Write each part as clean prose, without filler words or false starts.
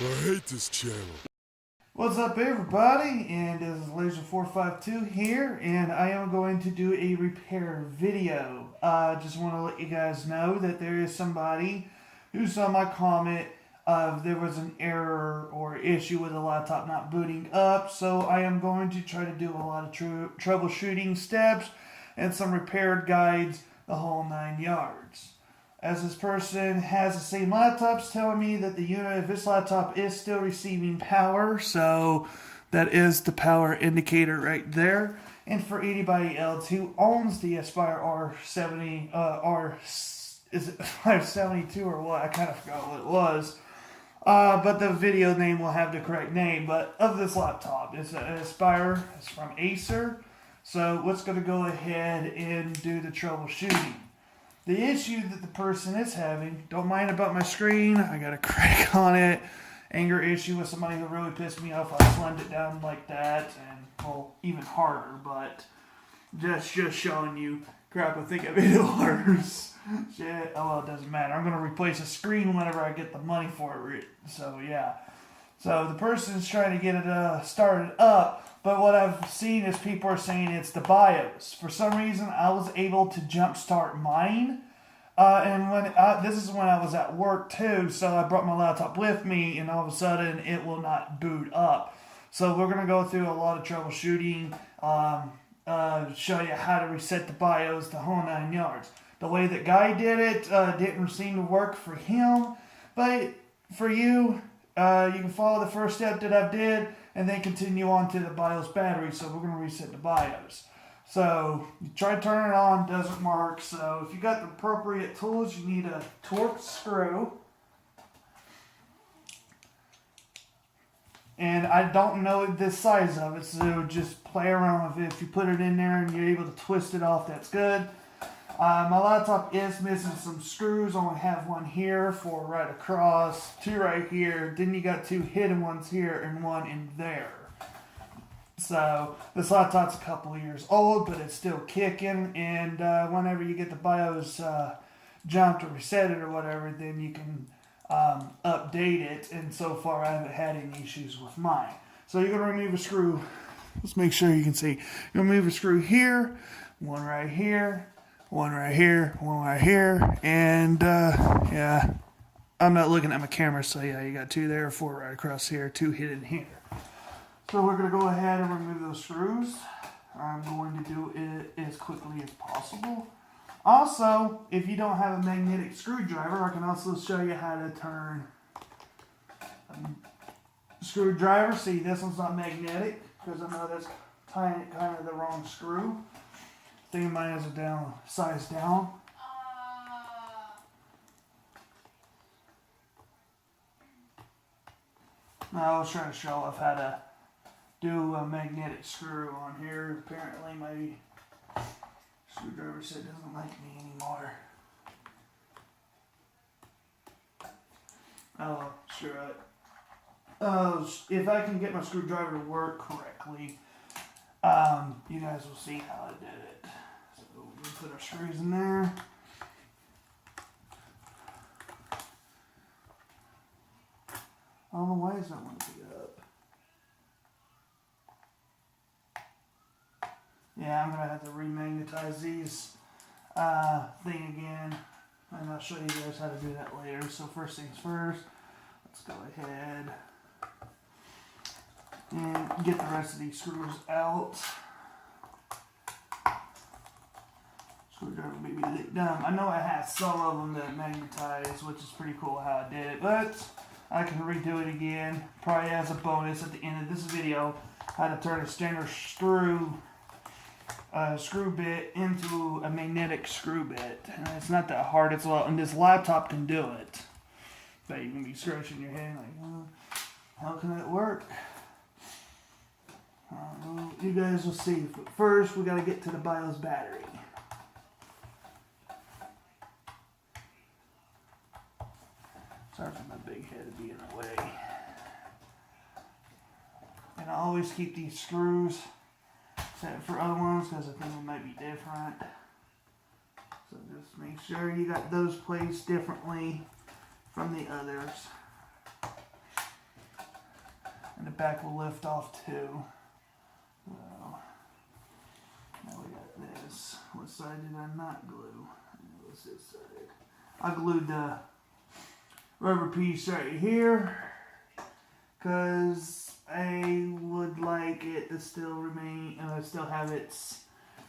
I hate this channel. What's up everybody, and this is Laser452 here, and I am going to do a repair video. Just want to let you guys know that there is somebody who saw my comment of there was an error or issue with the laptop not booting up, so I am going to try to do a lot of troubleshooting steps and some repair guides, the whole 9 yards. As this person has the same laptops telling me that the unit of this laptop is still receiving power, so that is the power indicator right there. And for anybody else who owns the Aspire R70, is it 572 or what? I kind of forgot what it was. But the video name will have the correct name. But of this laptop, it's an Aspire. It's from Acer. So let's going to go ahead and do the troubleshooting. The issue that the person is having, don't mind about my screen, I got a crack on it, anger issue with somebody who really pissed me off. I slammed it down like that, and well, even harder, but just showing you, crap, I think I made it worse. Shit, oh well, it doesn't matter. I'm going to replace a screen whenever I get the money for it, so yeah. So the person's trying to get it started up, but what I've seen is people are saying it's the BIOS. For some reason, I was able to jumpstart mine, and when this is when I was at work too, so I brought my laptop with me, and all of a sudden it will not boot up. So we're going to go through a lot of troubleshooting, show you how to reset the BIOS, the whole 9 yards. The way that Guy did it didn't seem to work for him, but for you, you can follow the first step that I did and then continue on to the BIOS battery. So we're going to reset the BIOS. So you try to turn it on, doesn't work. So if you got the appropriate tools, you need a torque screw. And I don't know the size of it, so just play around with it. If you put it in there and you're able to twist it off, that's good. My laptop is missing some screws. I only have one here, 4 right across, 2 right here. Then you got 2 hidden ones here and 1 in there. So this laptop's a couple of years old, but it's still kicking. And whenever you get the BIOS jumped or reset it or whatever, then you can update it. And so far, I haven't had any issues with mine. So you're gonna remove a screw. Let's make sure you can see. You're gonna remove a screw here, 1 right here. 1 right here, 1 right here, and yeah, I'm not looking at my camera, so yeah, you got 2 there, 4 right across here, 2 hidden here. So we're going to go ahead and remove those screws. I'm going to do it as quickly as possible. Also, if you don't have a magnetic screwdriver, I can also show you how to turn a screwdriver. See, this one's not magnetic, because I know that's kind of the wrong screw. I think mine is a size down. Now I was trying to show off how to do a magnetic screw on here. Apparently my screwdriver set doesn't like me anymore. Oh, screw it. If I can get my screwdriver to work correctly, you guys will see how I did it. So we put our screws in there. I don't know why it's not wanting to pick it up. Yeah, I'm gonna have to remagnetize these thing again, and I'll show you guys how to do that later. So first things first, let's go ahead and get the rest of these screws out. Screwdriver may be a bit dumb. I know I have some of them that magnetize, which is pretty cool how I did it, but I can redo it again, probably as a bonus at the end of this video, how to turn a standard screw bit into a magnetic screw bit. And it's not that hard, it's a lot, and this laptop can do it. But you can be scratching your head like, how can that work? You guys will see. But first, we got to get to the BIOS battery. Sorry for my big head to be in the way. And I always keep these screws set for other ones because I think they might be different. So just make sure you got those placed differently from the others. back will lift off too. Well, now we got this. What side did I not glue? It was this side. I glued the rubber piece right here because I would like it to still remain, still have its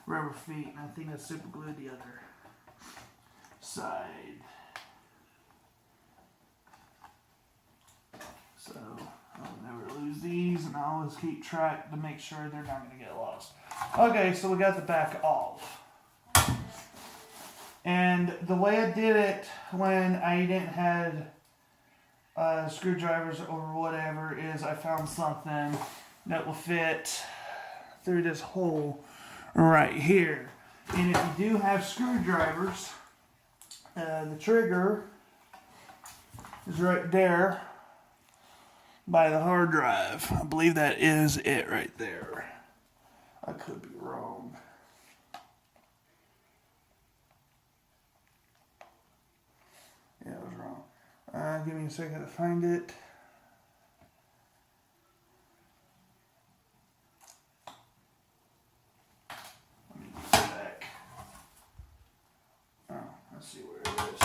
rubber feet, and I think I super glued the other side. So I'll never lose these, and I always keep track to make sure they're not going to get lost. Okay, so we got the back off. And the way I did it when I didn't have screwdrivers or whatever is I found something that will fit through this hole right here. And if you do have screwdrivers, the trigger is right there by the hard drive. I believe that is it right there. I could be wrong. Yeah, I was wrong. Give me a second to find it. Let me get back. Oh, let's see where it is.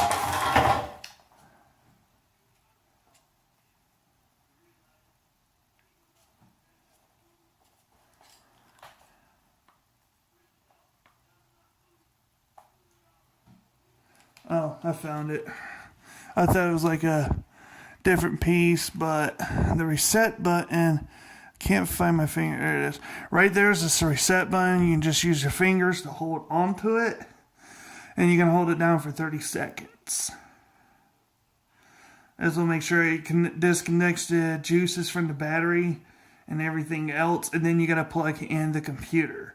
Oh, I found it. I thought it was like a different piece, but the reset button, can't find my finger. There it is. Right there is this reset button. You can just use your fingers to hold onto it, and you can hold it down for 30 seconds. This will make sure it disconnects the juices from the battery and everything else, and then you got to plug in the computer.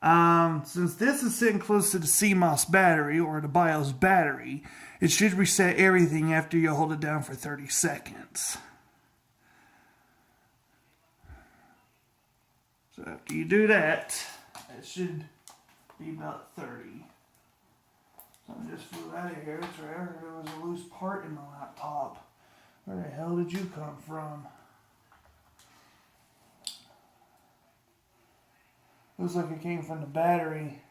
Since this is sitting close to the CMOS battery or the BIOS battery, it should reset everything after you hold it down for 30 seconds. So after you do that, it should be about 30. Something just flew out of here. It's right. I heard there was a loose part in the laptop. Where the hell did you come from? Looks like it came from the battery.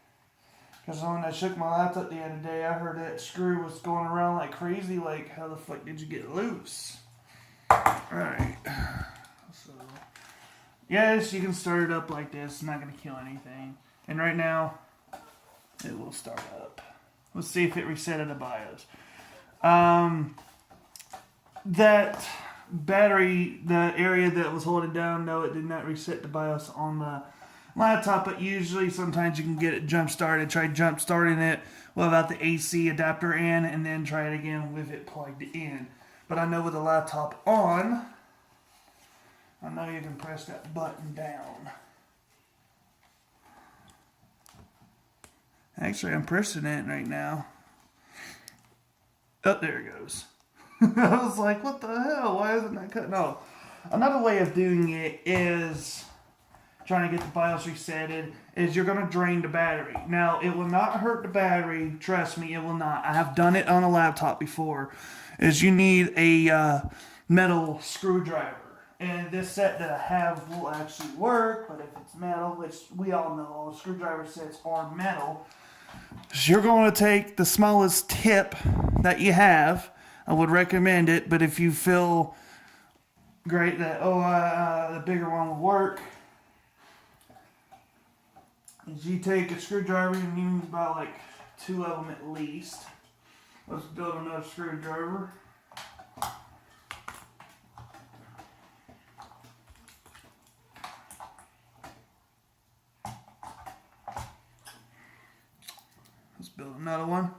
Because when I shook my laptop the other day, I heard that screw was going around like crazy. Like, how the fuck did you get loose? Alright. So, yes, you can start it up like this. It's not going to kill anything. And right now, it will start up. Let's see if it resetted the BIOS. That battery, the area that was holding down, no, it did not reset the BIOS on the laptop, but usually sometimes you can get it jump started. Try jump starting it without the AC adapter in, and then try it again with it plugged in. But I know with the laptop on, I know you can press that button down. Actually, I'm pressing it right now. Oh, there it goes. I was like, what the hell? Why isn't that cutting off? Another way of doing it is trying to get the BIOS resetted is you're going to drain the battery. Now, it will not hurt the battery. Trust me, it will not. I have done it on a laptop before. Is you need a metal screwdriver. And this set that I have will actually work, but if it's metal, which we all know all screwdriver sets are metal, so you're going to take the smallest tip that you have. I would recommend it, but if you feel great that, the bigger one will work, is you take a screwdriver and use about like 2 of them at least. Let's build another screwdriver. Let's build another one.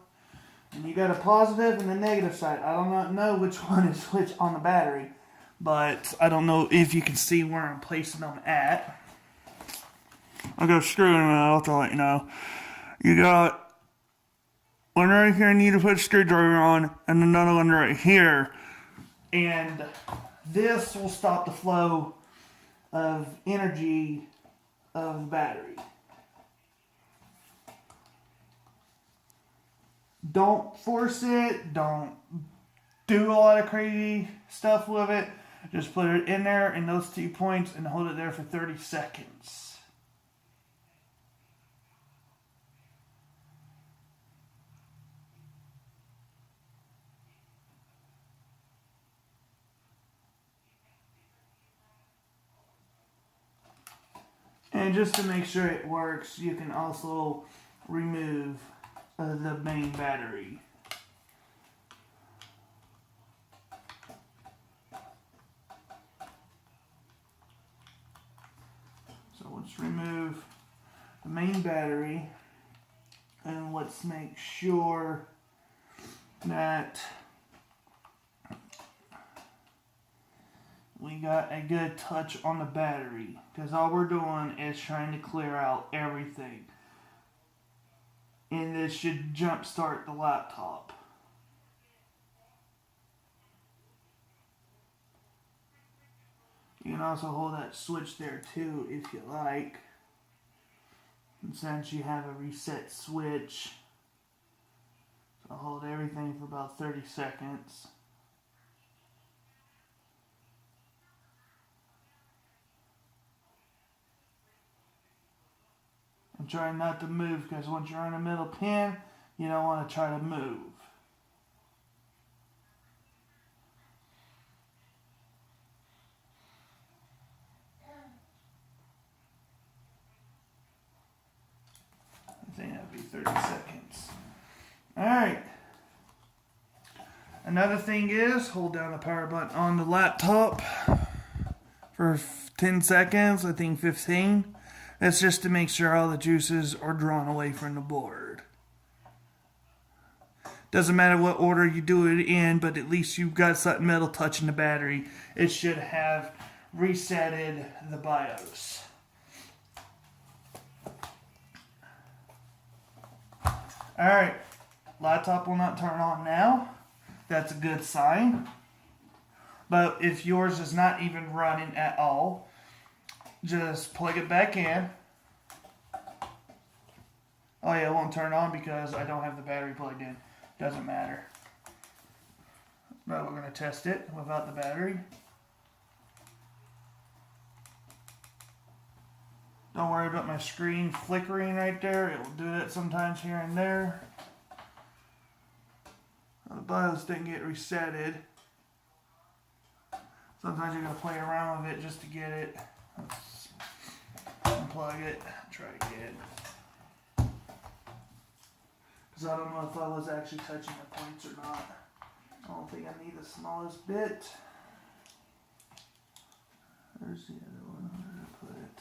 And you got a positive and a negative side. I do not know which one is which on the battery, but I don't know if you can see where I'm placing them at. I'll go screw them out to let you know. You got one right here you need to put a screwdriver on, and another one right here. And this will stop the flow of energy of the battery. Don't force it. Don't do a lot of crazy stuff with it. Just put it in there in those 2 points and hold it there for 30 seconds. And just to make sure it works, you can also remove the main battery. So let's remove the main battery, and let's make sure that we got a good touch on the battery, because all we're doing is trying to clear out everything. And this should jump start the laptop. You can also hold that switch there too if you like. And since you have a reset switch, so hold everything for about 30 seconds. And try not to move, because once you're on a middle pin, you don't want to try to move. I think that'd be 30 seconds. Alright. Another thing is, hold down the power button on the laptop for 10 seconds, I think 15. That's just to make sure all the juices are drawn away from the board. Doesn't matter what order you do it in, but at least you've got something metal touching the battery. It should have resetted the BIOS. Alright, laptop will not turn on now. That's a good sign. But if yours is not even running at all, just plug it back in. Oh yeah, it won't turn on because I don't have the battery plugged in. Doesn't matter. But we're going to test it without the battery. Don't worry about my screen flickering right there. It will do that sometimes here and there. The BIOS didn't get resetted. Sometimes you're going to play around with it just to get it. Let's unplug it, try again. Because I don't know if I was actually touching the points or not. I don't think I need the smallest bit. There's the other one. Where did I put it?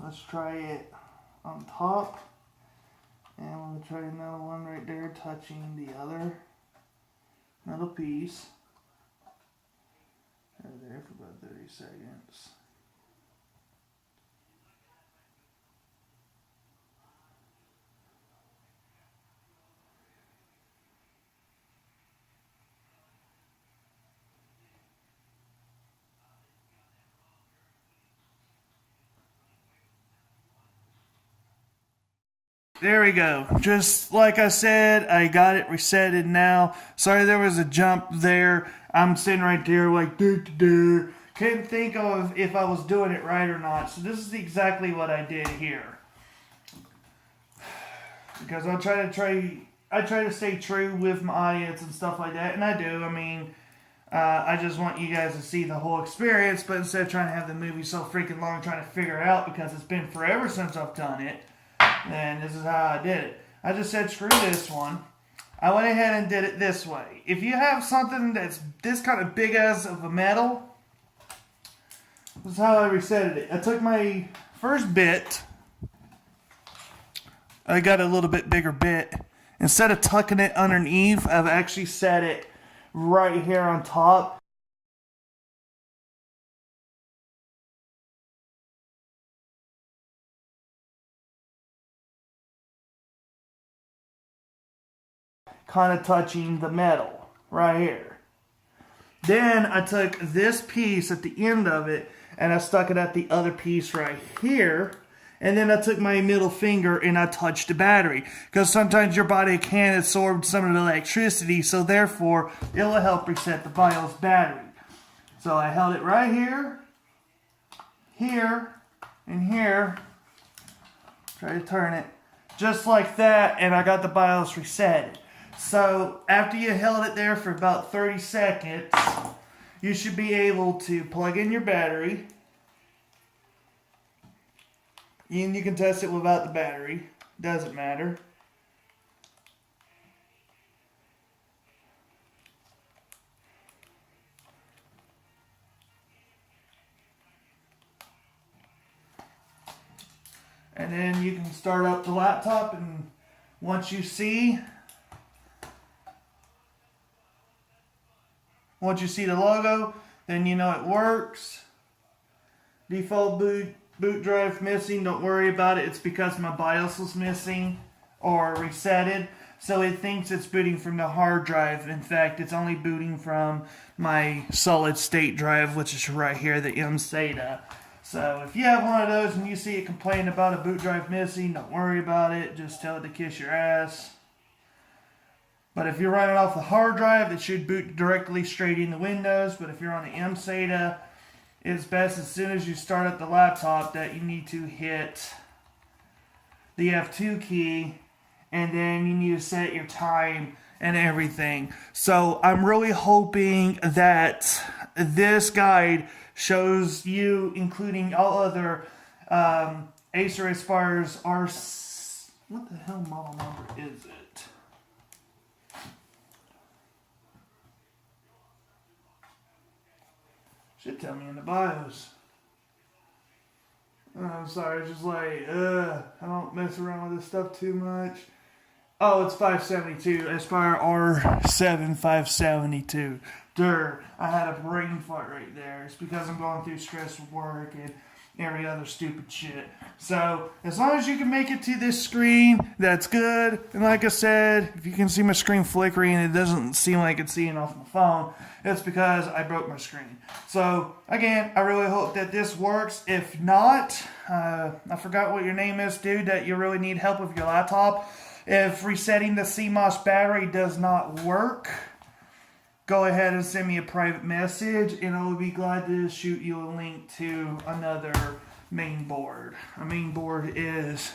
Let's try it on top, and we'll try another one right there touching the other metal piece. Right there for about 30 seconds. There we go. Just like I said, I got it resetted now. Sorry there was a jump there. I'm sitting right there like, couldn't think of if I was doing it right or not. So this is exactly what I did here. Because I try to stay true with my audience and stuff like that. And I do. I mean, I just want you guys to see the whole experience. But instead of trying to have the movie so freaking long trying to figure it out, because it's been forever since I've done it, and this is how I did it. I just said, screw this one. I went ahead and did it this way. If you have something that's this kind of big as of a metal, this is how I resetted it. I took my first bit. I got a little bit bigger bit. Instead of tucking it underneath, I've actually set it right here on top. Kind of touching the metal right here. Then I took this piece at the end of it and I stuck it at the other piece right here. And then I took my middle finger and I touched the battery. Because sometimes your body can absorb some of the electricity, so therefore it'll help reset the BIOS battery. So I held it right here, here, and here. Try to turn it just like that, and I got the BIOS reset. So after you held it there for about 30 seconds, you should be able to plug in your battery. And you can test it without the battery. Doesn't matter. And then you can start up the laptop, and once you see the logo, then you know it works. Default boot drive missing, don't worry about it. It's because my BIOS was missing or resetted. So it thinks it's booting from the hard drive. In fact, it's only booting from my solid state drive, which is right here, the SATA. So if you have one of those and you see it complain about a boot drive missing, don't worry about it. Just tell it to kiss your ass. But if you're running off the hard drive, it should boot directly straight into Windows. But if you're on the SATA, it's best as soon as you start up the laptop that you need to hit the F2 key, and then you need to set your time and everything. So I'm really hoping that this guide shows you, including all other Acer Aspires, what the hell model number is it? Should tell me in the BIOS. I'm sorry, just like, I don't mess around with this stuff too much. Oh, it's 572, Aspire R7 572. Durr, I had a brain fart right there. It's because I'm going through stress with work and every other stupid shit. So, as long as you can make it to this screen, that's good. And like I said, if you can see my screen flickering and it doesn't seem like it's seeing off my phone, it's because I broke my screen. So, again, I really hope that this works. If not, I forgot what your name is, dude, that you really need help with your laptop. If resetting the CMOS battery does not work, go ahead and send me a private message, and I will be glad to shoot you a link to another main board. A main board is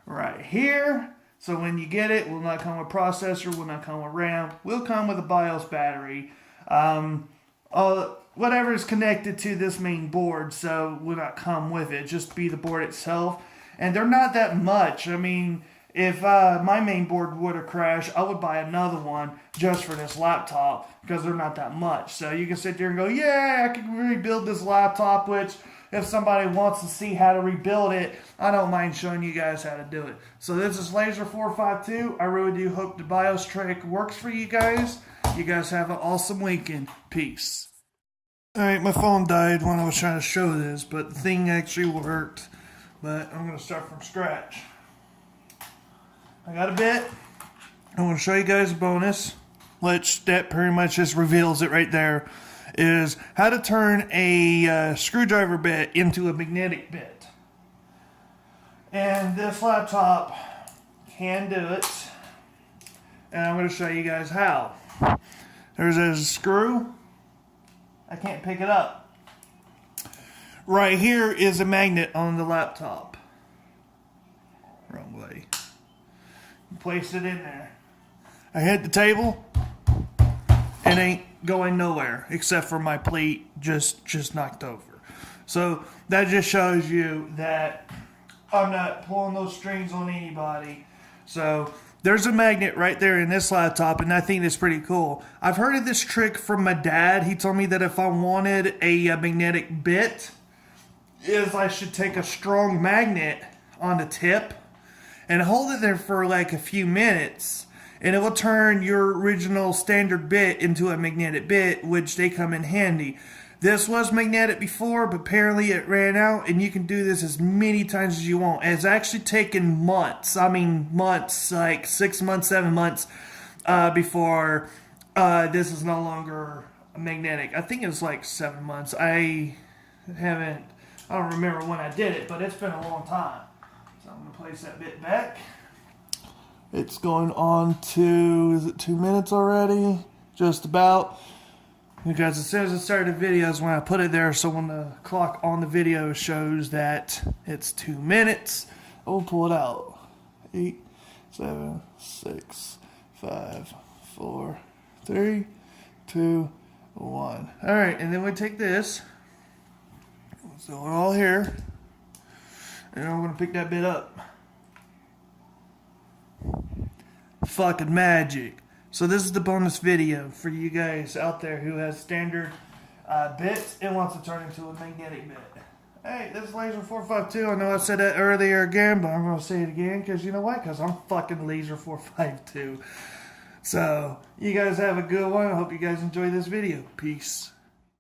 right here. So when you get it, will not come with processor, will not come with RAM, will come with a BIOS battery. Whatever is connected to this main board, so will not come with it. Just be the board itself. And they're not that much. I mean, if my main board would have crashed, I would buy another one just for this laptop because they're not that much. So you can sit there and go, yeah, I can rebuild this laptop, which if somebody wants to see how to rebuild it, I don't mind showing you guys how to do it. So this is Laser452. I really do hope the BIOS trick works for you guys. You guys have an awesome weekend. Peace. Alright, my phone died when I was trying to show this, but the thing actually worked. But I'm going to start from scratch. I got a bit. I want to show you guys a bonus, which that pretty much just reveals it right there, is how to turn a screwdriver bit into a magnetic bit. And this laptop can do it. And I'm going to show you guys how. There's a screw. I can't pick it up. Right here is a magnet on the laptop. Wrong way. Place it in there. I hit the table. It ain't going nowhere except for my plate just knocked over. So that just shows you that I'm not pulling those strings on anybody. So there's a magnet right there in this laptop, and I think it's pretty cool. I've heard of this trick from my dad. He told me that if I wanted a magnetic bit, is I should take a strong magnet on the tip and hold it there for like a few minutes, and it will turn your original standard bit into a magnetic bit, which they come in handy. This was magnetic before, but apparently it ran out, and you can do this as many times as you want. It's actually taken months. I mean months, like 6 months, 7 months before this is no longer magnetic. I think it was like 7 months. I don't remember when I did it, but it's been a long time. So I'm going to place that bit back. It's going on to, is it 2 minutes already? Just about. Because as soon as I started the video is when I put it there, so when the clock on the video shows that it's 2 minutes, I will pull it out. 8, 7, 6, 5, 4, 3, 2, 1. Alright, and then we take this, so it all here, and then we're going to pick that bit up. Fucking magic. So this is the bonus video for you guys out there who has standard bits and wants to turn into a magnetic bit. Hey, this is Laser 452. I know I said that earlier again, but I'm going to say it again because you know what? Because I'm fucking Laser 452. So, you guys have a good one. I hope you guys enjoy this video. Peace.